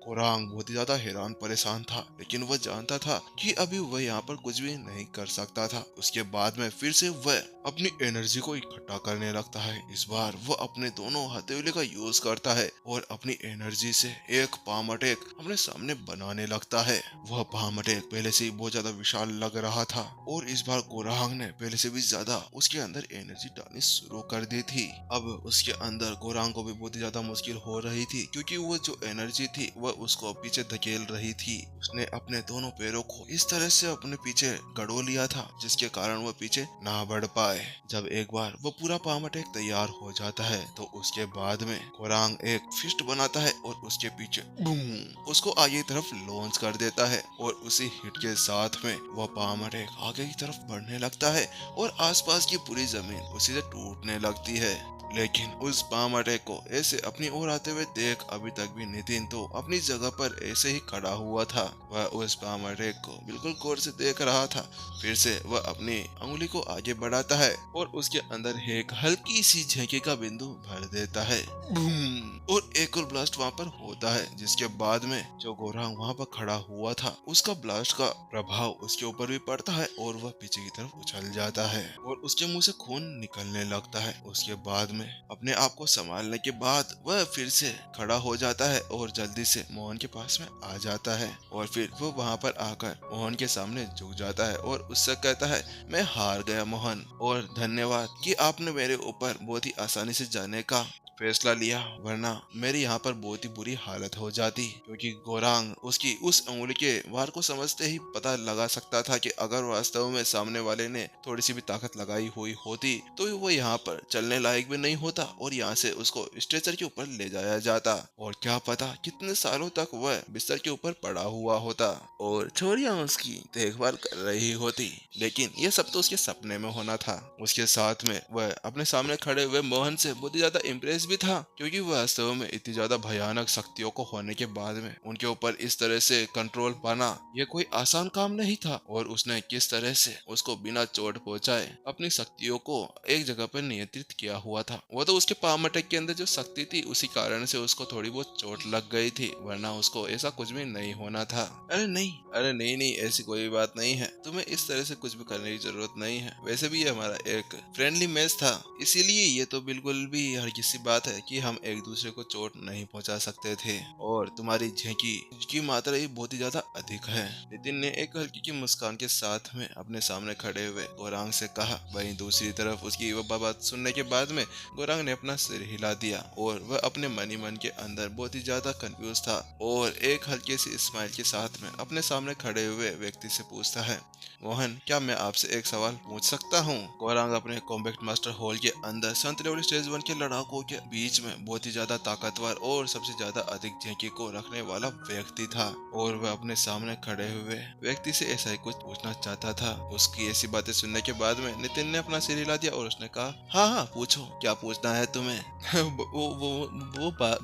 कोरांग बहुत ही ज्यादा हैरान परेशान था, लेकिन वह जानता था कि अभी वह यहाँ पर कुछ भी नहीं कर सकता था। उसके बाद में फिर से वह अपनी एनर्जी को इकट्ठा करने लगता है। इस बार वह अपने दोनों हथेली का यूज करता है और अपनी एनर्जी से एक पाम अटैक अपने सामने बनाने लगता है। वह पाम अटैक पहले से ही बहुत ज्यादा विशाल लग रहा था और इस बार कोरांग ने पहले से भी ज्यादा उसके अंदर एनर्जी डालनी शुरू कर दी थी। अब उसके अंदर कोरांग को भी बहुत ही ज्यादा मुश्किल हो रही थी, क्योंकि वो जो एनर्जी थी वह उसको पीछे धकेल रही थी। उसने अपने दोनों पैरों को इस तरह से अपने पीछे गड़ो लिया था जिसके कारण वह पीछे ना बढ़ पाए। जब एक बार वो पूरा पाम अटैक तैयार हो जाता है तो उसके बाद में कोरांग एक फिस्ट बनाता है और उसके पीछे बूम उसको आगे की तरफ लॉन्च कर देता है और उसी हिट के साथ में वह पाम अटैक आगे की तरफ बढ़ने लगता है और आसपास की पूरी जमीन उसी से टूटने लगती है। लेकिन उस पाम अटैक को ऐसे अपनी ओर आते हुए देख अभी तक भी नितिन तो अपनी जगह पर ऐसे ही खड़ा हुआ था। वह उस पाम अटैक को बिल्कुल गौर से देख रहा था। फिर से वह अपनी उंगली को आगे बढ़ाता है और उसके अंदर एक हल्की सी झेंके का बिंदु भर देता है। बूम! और एक और ब्लास्ट वहां पर होता है, जिसके बाद में जो गोरांग वहां पर खड़ा हुआ था उसका ब्लास्ट का प्रभाव उसके ऊपर भी पड़ता है और वह पीछे की तरफ उछल जाता है और उसके मुंह से खून निकलने लगता है। उसके बाद में अपने आप को संभालने के बाद वह फिर से खड़ा हो जाता है और जल्दी से मोहन के पास में आ जाता है और फिर वो वहां पर आकर मोहन के सामने झुक जाता है और उससे कहता है, मैं हार गया मोहन, और धन्यवाद कि आपने मेरे ऊपर बहुत ही आसानी से जाने का फैसला लिया, वरना मेरी यहाँ पर बहुत ही बुरी हालत हो जाती। क्योंकि गोरांग उसकी उस उंगली के वार को समझते ही पता लगा सकता था कि अगर वास्तव में सामने वाले ने थोड़ी सी भी ताकत लगाई हुई होती तो वो यहाँ पर चलने लायक भी नहीं होता और यहाँ से उसको स्ट्रेचर के ऊपर ले जाया जाता और क्या पता कितने सालों तक वह बिस्तर के ऊपर पड़ा हुआ होता और छोरियां उसकी देखभाल कर रही होती। लेकिन ये सब तो उसके सपने में होना था। उसके साथ में वह अपने सामने खड़े हुए मोहन से बहुत ही ज्यादा इम्प्रेस भी था, क्योंकि वह वास्तव में इतनी ज्यादा भयानक शक्तियों को होने के बाद में उनके ऊपर इस तरह से कंट्रोल पाना यह कोई आसान काम नहीं था और उसने किस तरह से उसको बिना चोट पहुंचाए अपनी शक्तियों को एक जगह पर नियंत्रित किया हुआ था। वो तो उसके पाम अटैक के अंदर जो शक्ति थी उसी कारण से उसको थोड़ी बहुत चोट लग गई थी, वरना उसको ऐसा कुछ भी नहीं होना था। अरे नहीं नहीं, ऐसी कोई बात नहीं है, तुम्हें इस तरह से कुछ भी करने की जरूरत नहीं है। वैसे भी ये हमारा एक फ्रेंडली मैच था, इसीलिए ये तो बिल्कुल भी हर किसी बात है कि हम एक दूसरे को चोट नहीं पहुंचा सकते थे और तुम्हारी झेंकी की मात्रा ही बहुत ही ज्यादा अधिक है। नितिन ने एक हल्की की मुस्कान के साथ में अपने सामने खड़े हुए गोरांग से कहा। वहीं दूसरी तरफ उसकी वह बात सुनने के बाद में गोरांग ने अपना सिर हिला दिया और वह अपने मन ही मन के अंदर बहुत ही ज्यादा कंफ्यूज था और एक हल्के सी स्माइल के साथ में अपने सामने खड़े हुए व्यक्ति से पूछता है, मोहन क्या मैं आपसे एक सवाल पूछ सकता हूँ? गोरांग अपने कॉम्बैट मास्टर हॉल के अंदर संत लेवल स्टेज 1 के लड़ाकों के बीच में बहुत ही ज्यादा ताकतवर और सबसे ज्यादा अधिक झेंकी को रखने वाला व्यक्ति था और वह अपने सामने खड़े हुए व्यक्ति से ऐसा ही कुछ पूछना चाहता था। उसकी ऐसी बातें सुनने के बाद में नितिन ने अपना सिर हिला दिया और उसने कहा, हाँ हाँ पूछो, क्या पूछना है तुम्हें?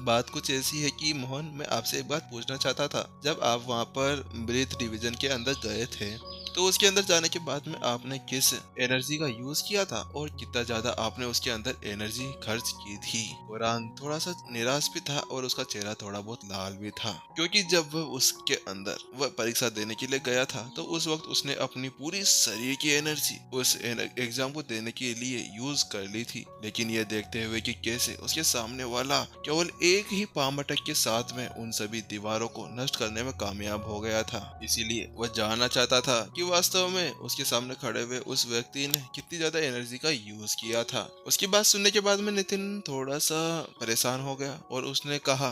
बात कुछ ऐसी है कि मोहन मैं आपसे एक बात पूछना चाहता था। जब आप वहाँ पर ब्रीथ डिवीजन के अंदर गए थे तो उसके अंदर जाने के बाद में आपने किस एनर्जी का यूज किया था और कितना ज्यादा आपने उसके अंदर एनर्जी खर्च की थी? कुरान थोड़ा सा निराश भी था और उसका चेहरा थोड़ा बहुत लाल भी था, क्योंकि जब वह उसके अंदर वह परीक्षा देने के लिए गया था तो उस वक्त उसने अपनी पूरी शरीर की एनर्जी उस एग्जाम को देने के लिए यूज कर ली थी। लेकिन यह देखते हुए कि कैसे उसके सामने वाला केवल एक ही पाम अटैक के साथ में उन सभी दीवारों को नष्ट करने में कामयाब हो गया था, इसीलिए वह जानना चाहता था कि वास्तव में उसके सामने खड़े हुए उस व्यक्ति ने कितनी ज्यादा एनर्जी का यूज किया था। उसकी बात सुनने के बाद में नितिन थोड़ा सा परेशान हो गया और उसने कहा,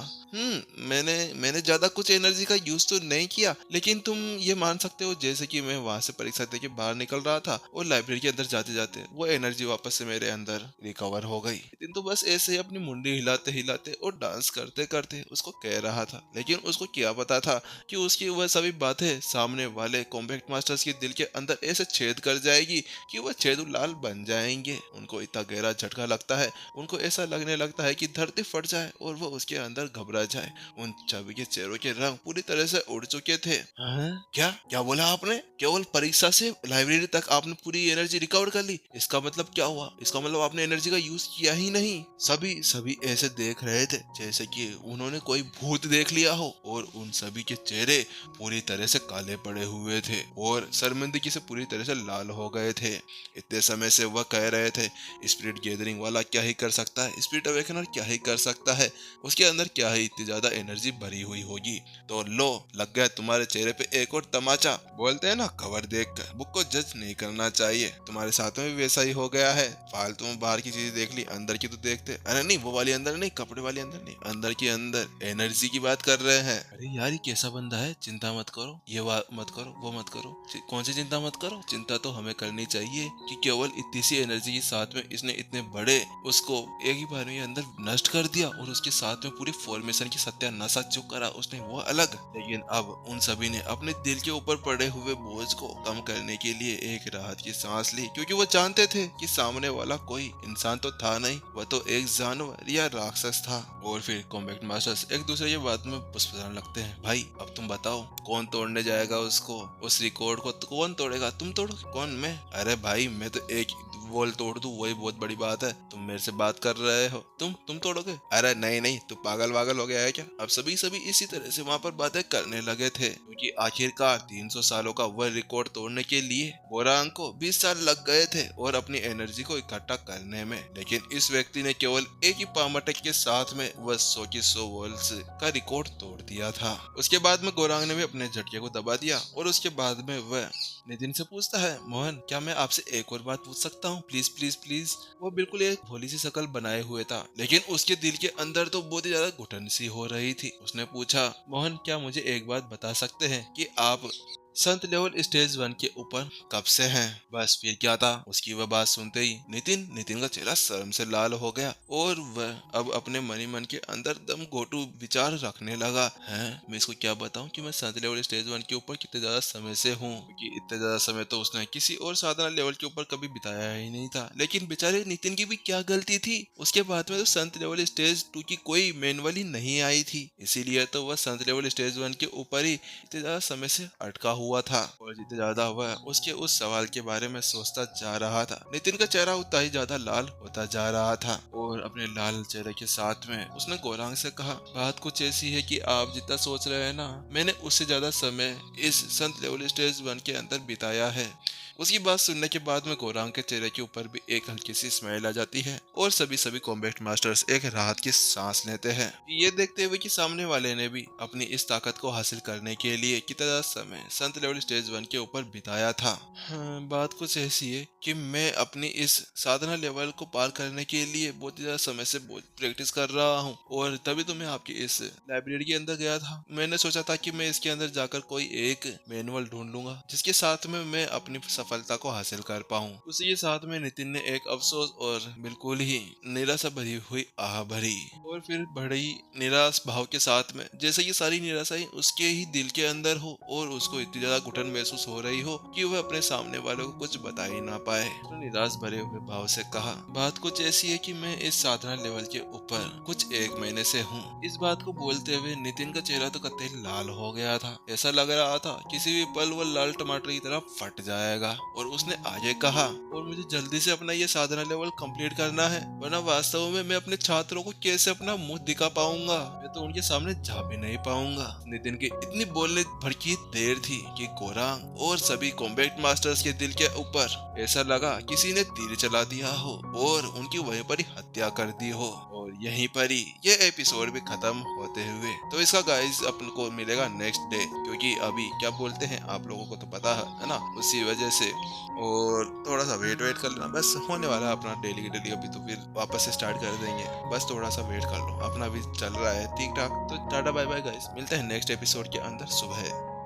मैंने ज्यादा कुछ एनर्जी का यूज तो नहीं किया, लेकिन तुम ये मान सकते हो जैसे कि मैं वहां से परीक्षा दे के बाहर निकल रहा था और लाइब्रेरी के अंदर जाते जाते वो एनर्जी वापस से मेरे अंदर रिकवर हो गई। नितिन तो बस ऐसे ही अपनी मुंडी हिलाते हिलाते और डांस करते करते उसको कह रहा था, लेकिन उसको क्या पता था कि उसकी वह सभी बातें सामने वाले कॉम्बैट मास्टर्स के दिल के अंदर ऐसे छेद कर जाएगी कि वह छेद लाल बन जाएंगे। उनको इतना गहरा झटका लगता है, उनको ऐसा लगने लगता है कि धरती फट जाए और वह उसके अंदर घबरा घबरा जाए। उन सभी के चेहरों के रंग पूरी तरह से उड़ चुके थे। हाँ? क्या क्या बोला आपने? केवल परीक्षा से लाइब्रेरी तक आपने पूरी एनर्जी रिकवर कर ली? इसका मतलब क्या हुआ? इसका मतलब आपने एनर्जी का यूज किया ही नहीं। सभी सभी ऐसे देख रहे थे जैसे कि उन्होंने कोई भूत देख लिया हो, और उन सभी के चेहरे पूरी तरह से काले पड़े हुए थे और शर्मिंदगी से पूरी तरह से लाल हो गए थे। इतने समय से वह कह रहे थे स्पिरिट गैदरिंग वाला क्या ही कर सकता है, स्पिरिट अवेकनर क्या ही कर सकता है, उसके अंदर क्या ही इतनी ज्यादा एनर्जी भरी हुई होगी। तो लो, लग गया तुम्हारे चेहरे पे एक और तमाचा। बोलते हैं ना, कवर देखकर बुक को जज नहीं करना चाहिए। तुम्हारे साथ में भी वैसा ही हो गया है। फालतू में बाहर की चीजें देख ली, अंदर की तो देखते। अरे नहीं, वो वाली अंदर नहीं, कपड़े वाली अंदर नहीं, अंदर की अंदर एनर्जी की बात कर रहे हैं। अरे यार, ये कैसा बंदा है? चिंता मत करो, ये मत करो, वो मत करो। कौन सी चिंता मत करो? चिंता तो हमें करनी चाहिए कि केवल इतनी सी एनर्जी के साथ में इसने इतने बड़े उसको एक ही बार में अंदर नष्ट कर दिया, और उसके साथ में पूरी फॉर्मेशन की सत्यानाश जो करा उसने वो अलग। लेकिन अब उन सभी ने अपने दिल के ऊपर पड़े हुए बोझ को कम करने के लिए एक राहत की सांस ली, क्योंकि वो जानते थे कि सामने वाला कोई इंसान तो था नहीं, वह तो एक जानवर या राक्षस था। और फिर कॉम्बैट मास्टर्स एक दूसरे की बात में फुसफुसाने लगते हैं। भाई अब तुम बताओ, कौन तोड़ने जाएगा उसको? उस रिकॉर्ड को तो कौन तोड़ेगा? तुम तोड़ोगे? कौन? मैं? अरे भाई, मैं तो एक वॉल तोड़ दूं वही बहुत बड़ी बात है। तुम मेरे से बात कर रहे हो, तुम तोड़ोगे? अरे नहीं नहीं, तू पागल वागल हो गया है क्या? अब सभी इसी तरह से वहाँ पर बातें करने लगे थे, क्योंकि आखिरकार 300 सालों का वह रिकॉर्ड तोड़ने के लिए गोरांग को 20 साल लग गए थे और अपनी एनर्जी को इकट्ठा करने में। लेकिन इस व्यक्ति ने केवल एक ही पामटक के साथ में वह 100 की 100 वॉल्स का रिकॉर्ड तोड़ दिया था। उसके बाद में गोरांग ने भी अपने झटके को दबा दिया, और उसके बाद में वह नितिन से पूछता है, मोहन क्या मैं आपसे एक और बात पूछ सकता हूँ? Please please please. वो बिल्कुल एक भोली सी शकल बनाए हुए था, लेकिन उसके दिल के अंदर तो बहुत ही ज्यादा घुटन सी हो रही थी। उसने पूछा, मोहन क्या मुझे एक बात बता सकते हैं कि आप संत लेवल स्टेज 1 के ऊपर कब से हैं? बस फिर क्या था? उसकी वह बात सुनते ही नितिन का चेहरा शर्म से लाल हो गया, और वह अब अपने मन के अंदर दम घोटू विचार रखने लगा। है, मैं इसको क्या बताऊं कि मैं संत लेवल स्टेज 1 के ऊपर कितने ज्यादा समय से हूँ, क्योंकि इतने ज्यादा समय तो उसने किसी और साधना लेवल के ऊपर कभी बिताया ही नहीं था। लेकिन बेचारे नितिन की भी क्या गलती थी? उसके बाद में तो संत लेवल स्टेज 2 की कोई मैनुअल ही नहीं आई थी, इसीलिए तो वह संत लेवल स्टेज 1 के ऊपर ही इतने ज्यादा समय से अटका हुआ था। और जितने ज्यादा वह उसके उस सवाल के बारे में सोचता जा रहा था, नितिन का चेहरा उतना ही ज्यादा लाल होता जा रहा था। और अपने लाल चेहरे के साथ में उसने गोरांग से कहा, बात कुछ ऐसी है कि आप जितना सोच रहे हैं ना, मैंने उससे ज्यादा समय इस संत लेवल स्टेज 1 के अंदर बिताया है। उसकी बात सुनने के बाद में गोरांग के चेहरे के ऊपर भी एक हल्की सी स्माइल आ जाती है, और सभी कॉम्बैट मास्टर्स एक राहत की सांस लेते हैं, ये देखते हुए कि सामने वाले ने भी अपनी इस ताकत को हासिल करने के लिए कितना समय संत लेवल स्टेज 1 के ऊपर बिताया था। हाँ, बात कुछ ऐसी है कि मैं अपनी इस साधना लेवल को पार करने के लिए बहुत ही ज्यादा समय से प्रैक्टिस कर रहा हूँ, और तभी तो मैं आपकी इस लाइब्रेरी के अंदर गया था। मैंने सोचा था कि मैं इसके अंदर जाकर कोई एक मैनुअल ढूंढ लूंगा जिसके साथ में मैं अपनी सफलता को हासिल कर पाऊं। उसी के साथ में नितिन ने एक अफसोस और बिल्कुल ही निराशा भरी हुई आह भरी, और फिर बड़ी निराश भाव के साथ में, जैसे ये सारी निराशाएं उसके ही दिल के अंदर हो, और उसको इतनी ज्यादा घुटन महसूस हो रही हो कि वह अपने सामने वालों को कुछ बता ही ना पाए। तो निराश भरे हुए भाव से कहा, बात कुछ ऐसी है कि मैं इस साधना लेवल के ऊपर कुछ 1 महीने से हूँ। इस बात को बोलते हुए नितिन का चेहरा तो कतई लाल हो गया था। ऐसा लग रहा था किसी भी पल वो लाल टमाटर की तरह फट जाएगा। और उसने आगे कहा, और मुझे जल्दी से अपना ये साधना लेवल कंप्लीट करना है, वरना वास्तव में मैं अपने छात्रों को कैसे अपना मुंह दिखा पाऊंगा? मैं तो उनके सामने जा भी नहीं पाऊंगा। नितिन की इतनी बोलने भर की देर थी कि गोरांग और सभी कॉम्बैट मास्टर्स के दिल के ऊपर ऐसा लगा किसी ने तीर चला दिया हो और उनकी वहीं पर ही हत्या कर दी हो। और यहीं पर ही ये एपिसोड भी खत्म होते हुए, तो इसका गाइस अपन को मिलेगा नेक्स्ट डे, क्योंकि अभी क्या बोलते हैं आप लोगों को तो पता है ना, उसी वजह से। और थोड़ा सा वेट कर लेना, बस होने वाला है अपना डेली की डेली। अभी तो फिर वापस से स्टार्ट कर देंगे, बस थोड़ा सा वेट कर लो, अपना भी चल रहा है ठीक ठाक। तो टाटा बाय बाय गाइस, मिलते हैं नेक्स्ट एपिसोड के अंदर सुबह।